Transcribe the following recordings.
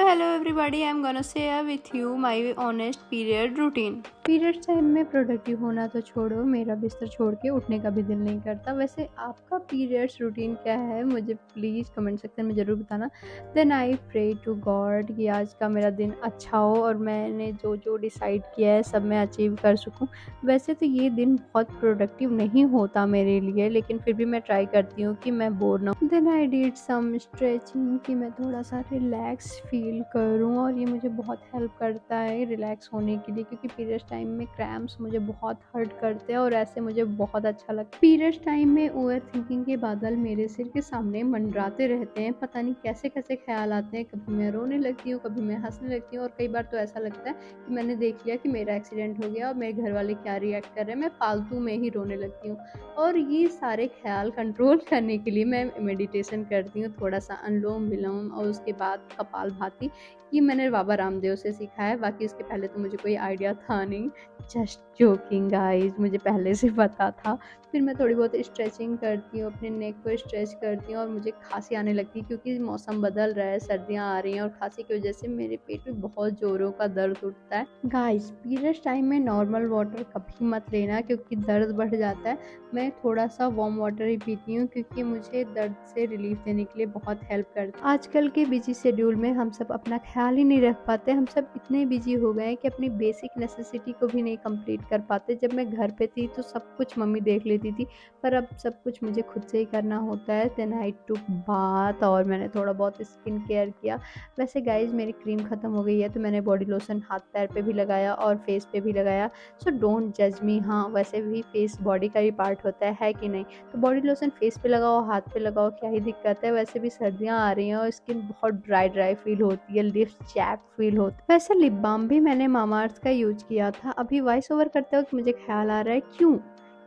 Hello everybody. I'm gonna share with you my honest period routine. Period time में productive होना तो छोड़ो, मेरा बिस्तर छोड़ के उठने का भी दिल नहीं करता। वैसे आपका पीरियड्स रूटीन क्या है, मुझे प्लीज़ कमेंट सेक्शन में ज़रूर बताना। Then I pray to God कि आज का मेरा दिन अच्छा हो और मैंने जो जो डिसाइड किया है सब मैं अचीव कर सकूं। वैसे तो ये दिन बहुत प्रोडक्टिव नहीं होता मेरे लिए, लेकिन फिर भी मैं ट्राई करती हूँ कि मैं बोर ना हूँ। Then I did some stretching कि मैं थोड़ा सा रिलैक्स फील करूँ, और ये मुझे बहुत हेल्प करता है रिलैक्स होने के लिए, क्योंकि पीरियड्स टाइम में क्रैम्प्स मुझे बहुत हर्ट करते हैं और ऐसे मुझे बहुत अच्छा लगता है। पीरियड्स टाइम में ओवर थिंकिंग के बादल मेरे सिर के सामने मंडराते रहते हैं। पता नहीं कैसे कैसे ख्याल आते हैं, कभी मैं रोने लगती हूँ, कभी मैं हंसने लगती हूँ, और कई बार तो ऐसा लगता है कि मैंने देख लिया कि मेरा एक्सीडेंट हो गया और मेरे घर वाले क्या रिएक्ट कर रहे हैं, मैं फालतू में ही रोने लगती हूँ। और ये सारे ख्याल कंट्रोल करने के लिए मैं मेडिटेशन करती हूँ, थोड़ा सा अनुलोम विलोम और उसके बाद कपालभाति। ये मैंने बाबा रामदेव से सीखा है, बाकी इसके पहले तो मुझे कोई आइडिया था नहीं। जस्ट जोकिंग गाइज, मुझे पहले से पता था। फिर मैं थोड़ी बहुत स्ट्रेचिंग करती हूँ, अपने नेक को स्ट्रेच करती हूँ, और मुझे खांसी आने लगती है क्योंकि मौसम बदल रहा है, सर्दियाँ आ रही हैं, और खांसी की वजह से मेरे पेट में बहुत जोरों का दर्द उठता है। गाइज, पीरियड्स टाइम में नॉर्मल वाटर कभी मत लेना क्योंकि दर्द बढ़ जाता है। मैं थोड़ा सा वार्म वाटर ही पीती हूँ क्योंकि मुझे दर्द से रिलीफ देने के लिए बहुत हेल्प करता है। आजकल के बिजी शेड्यूल में हम सब अपना ख्याल ही नहीं रख पाते। हम सब इतने बिजी हो गए हैं कि अपनी बेसिक नेसेसिटी को भी नहीं कंप्लीट कर पाते। जब मैं घर पे थी तो सब कुछ मम्मी देख लेती थी, पर अब सब कुछ मुझे खुद से ही करना होता है। देन आई टुक बाथ और मैंने थोड़ा बहुत स्किन केयर किया। वैसे गाइज, मेरी क्रीम ख़त्म हो गई है तो मैंने बॉडी लोशन हाथ पैर पे भी लगाया और फेस पे भी लगाया। सो डोंट जज मी। हाँ, वैसे भी फेस बॉडी का ही पार्ट होता है कि नहीं? तो बॉडी लोशन फेस पे लगाओ, हाथ पे लगाओ, क्या ही दिक्कत है। वैसे भी सर्दियाँ आ रही हैं और स्किन बहुत ड्राई फील होती है, लिप्स चैप फील होता है। वैसे लिप बाम भी मैंने मामाअर्थ का यूज किया था। अभी वॉइस ओवर करते वक्त मुझे ख्याल आ रहा है क्यों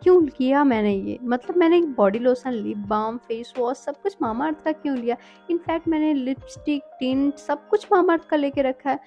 क्यों किया मैंने ये, मतलब मैंने body lotion, lip balm, face wash सब कुछ मामाअर्थ का क्यों लिया। इनफैक्ट मैंने लिपस्टिक, टिंट सब कुछ मामाअर्थ का लेके रखा है।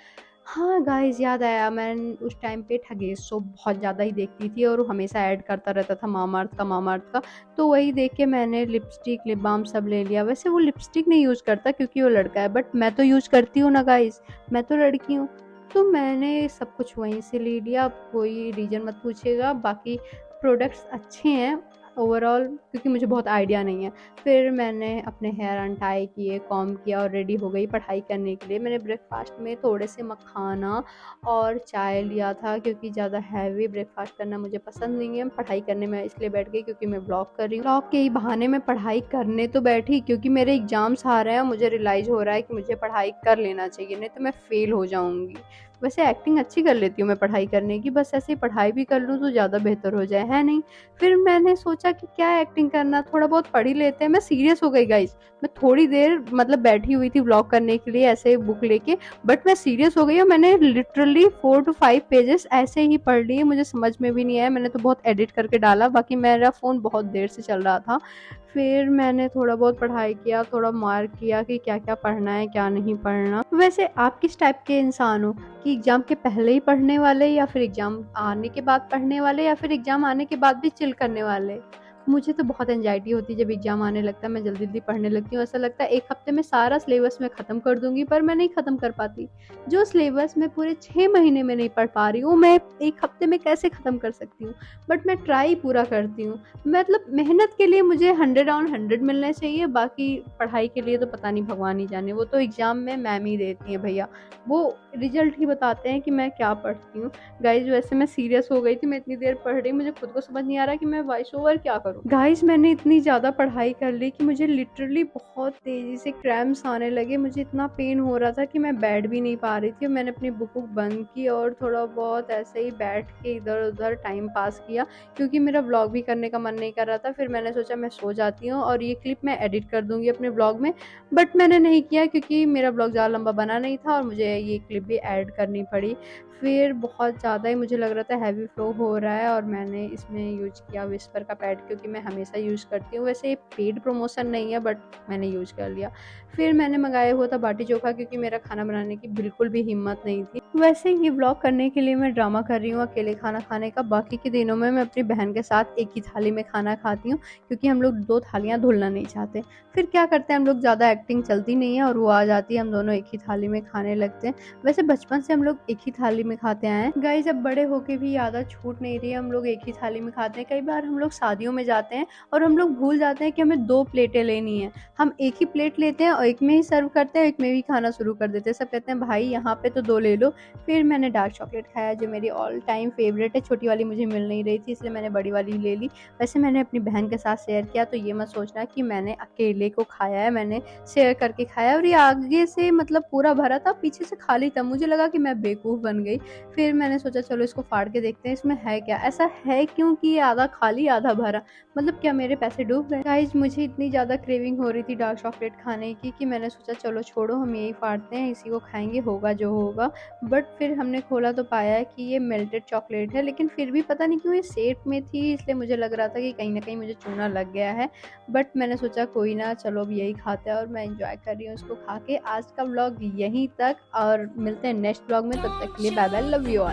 हाँ गाइस, याद आया, मैं उस टाइम पे ठगेसो बहुत ज़्यादा ही देखती थी और वो हमेशा ऐड करता रहता था मामाअर्थ का। तो वही देख के मैंने लिपस्टिक, लिप बाम सब ले लिया। वैसे वो लिपस्टिक नहीं यूज़ करता क्योंकि वो लड़का है, बट मैं तो यूज़ करती हूँ ना गाइस, मैं तो लड़की हूँ। तो मैंने सब कुछ वहीं से ले लिया। अब कोई रीज़न मत पूछिएगा। बाकी प्रोडक्ट्स अच्छे हैं ओवरऑल, क्योंकि मुझे बहुत आइडिया नहीं है। फिर मैंने अपने हेयर अनटाई किए, कॉम्ब किया और रेडी हो गई पढ़ाई करने के लिए। मैंने ब्रेकफास्ट में थोड़े से मखाना और चाय लिया था क्योंकि ज़्यादा हैवी ब्रेकफास्ट करना मुझे पसंद नहीं है। पढ़ाई करने में इसलिए बैठ गई क्योंकि मैं ब्लॉग कर रही हूँ। ब्लॉग के ही बहाने में पढ़ाई करने तो बैठी क्योंकि मेरे एग्जाम्स आ रहे हैं और मुझे रियलाइज़ हो रहा है कि मुझे पढ़ाई कर लेना चाहिए, नहीं तो मैं फेल हो जाऊँगी। वैसे एक्टिंग अच्छी कर लेती हूँ मैं पढ़ाई करने की, बस ऐसे ही पढ़ाई भी कर लूँ तो ज़्यादा बेहतर हो जाए, है नहीं? फिर मैंने सोचा कि क्या एक्टिंग करना, थोड़ा बहुत पढ़ ही लेते हैं। मैं सीरियस हो गई गाइस। मैं थोड़ी देर मतलब बैठी हुई थी व्लॉग करने के लिए ऐसे बुक लेके, बट मैं सीरियस हो गई और मैंने लिटरली 4 to 5 पेजेस ऐसे ही पढ़ लिए। मुझे समझ में भी नहीं आया, मैंने तो बहुत एडिट करके डाला। बाकी मेरा फ़ोन बहुत देर से चल रहा था। फिर मैंने थोड़ा बहुत पढ़ाई किया, थोड़ा मार्क किया कि क्या क्या पढ़ना है, क्या नहीं पढ़ना। वैसे आप किस टाइप के इंसान हो, कि एग्ज़ाम के पहले ही पढ़ने वाले, या फिर एग्ज़ाम आने के बाद पढ़ने वाले, या फिर एग्ज़ाम आने के बाद भी चिल करने वाले? मुझे तो बहुत एंजाइटी होती है जब एग्ज़ाम आने लगता है। मैं जल्दी-जल्दी पढ़ने लगती हूँ। ऐसा लगता है 1 हफ्ते में सारा सिलेबस मैं ख़त्म कर दूँगी, पर मैं नहीं ख़त्म कर पाती। जो सिलेबस मैं पूरे 6 महीने में नहीं पढ़ पा रही हूँ, मैं 1 हफ्ते में कैसे ख़त्म कर सकती हूँ? बट मैं ट्राई पूरा करती हूँ। मतलब मेहनत के लिए मुझे 100 ऑन 100 मिलने चाहिए, बाकी पढ़ाई के लिए तो पता नहीं भगवान ही जाने, वो तो एग्ज़ाम में मैम ही देती हैं भैया। वो रिज़ल्ट ही बताते हैं कि मैं क्या पढ़ती हूँ। गाइज़, वैसे मैं सीरियस हो गई थी, मैं इतनी देर पढ़ रही, मुझे खुद को समझ नहीं आ रहा कि मैं वॉइस ओवर क्या करूँ। गाइज़, मैंने इतनी ज़्यादा पढ़ाई कर ली कि मुझे लिटरली बहुत तेज़ी से क्रैम्प्स आने लगे। मुझे इतना पेन हो रहा था कि मैं बैठ भी नहीं पा रही थी। मैंने अपनी बुक बंद की और थोड़ा बहुत ऐसे ही बैठ के इधर-उधर टाइम पास किया, क्योंकि मेरा व्लॉग भी करने का मन नहीं कर रहा था। फिर मैंने सोचा मैं सो जाती हूँ और ये क्लिप मैं एडिट कर दूँगी अपने व्लॉग में, बट मैंने नहीं किया क्योंकि मेरा व्लॉग ज़्यादा लंबा बना नहीं था और मुझे ये क्लिप भी ऐड करनी पड़ी। फिर बहुत ज़्यादा ही मुझे लग रहा था हैवी फ्लो हो रहा है और मैंने इसमें यूज़ किया विस्पर का पैड, क्योंकि मैं हमेशा यूज़ करती हूँ। वैसे ये पेड प्रमोशन नहीं है, बट मैंने यूज़ कर लिया। फिर मैंने मंगाया हुआ था बाटी चोखा, क्योंकि मेरा खाना बनाने की बिल्कुल भी हिम्मत नहीं थी। वैसे ये व्लॉग करने के लिए मैं ड्रामा कर रही हूँ अकेले खाना खाने का। बाकी के दिनों में मैं अपनी बहन के साथ एक ही थाली में खाना खाती हूँ, क्योंकि हम लोग 2 थालियाँ धुलना नहीं चाहते। फिर क्या करते हैं हम लोग, ज़्यादा एक्टिंग चलती नहीं है और वो आ जाती है, हम दोनों एक ही थाली में खाने लगते हैं। वैसे बचपन से हम लोग एक ही थाली में खाते आए हैं। गाइस अब बड़े होके भी आदत छूट नहीं रही है, हम लोग एक ही थाली में खाते हैं। कई बार हम लोग शादियों में जाते हैं और हम लोग भूल जाते हैं कि हमें 2 प्लेटें लेनी है। हम एक ही प्लेट लेते हैं और एक में ही सर्व करते हैं, एक में भी खाना शुरू कर देते हैं। सब कहते हैं भाई यहाँ पे तो 2 ले लो। फिर मैंने डार्क चॉकलेट खाया जो मेरी ऑल टाइम फेवरेट है। छोटी वाली मुझे मिल नहीं रही थी, इसलिए मैंने बड़ी वाली ले ली। वैसे मैंने अपनी बहन के साथ शेयर किया, तो ये मत सोचना कि मैंने अकेले को खाया है, मैंने शेयर करके खाया। और ये आगे से मतलब पूरा भरा था, पीछे से खाली था। मुझे लगा कि मैं बेवकूफ़ बन गई। फिर मैंने सोचा चलो इसको फाड़ के देखते हैं इसमें है क्या। ऐसा है क्यों कि ये आधा खाली आधा भरा, मतलब क्या मेरे पैसे डूब गए। गाइस मुझे इतनी ज़्यादा क्रेविंग हो रही थी डार्क चॉकलेट खाने की कि मैंने सोचा चलो छोड़ो, हम यही फाड़ते हैं, इसी को खाएंगे, होगा जो होगा। बट फिर हमने खोला तो पाया है कि ये मेल्टेड चॉकलेट है, लेकिन फिर भी पता नहीं क्यों ये शेप में थी, इसलिए मुझे लग रहा था कि कहीं ना कहीं मुझे चूना लग गया है। बट मैंने सोचा कोई ना, चलो अब यही खाते हैं और मैं इंजॉय कर रही हूँ इसको खा के। आज का व्लॉग यहीं तक और मिलते हैं नेक्स्ट व्लॉग में, तब तक के लिए bye bye, love you all.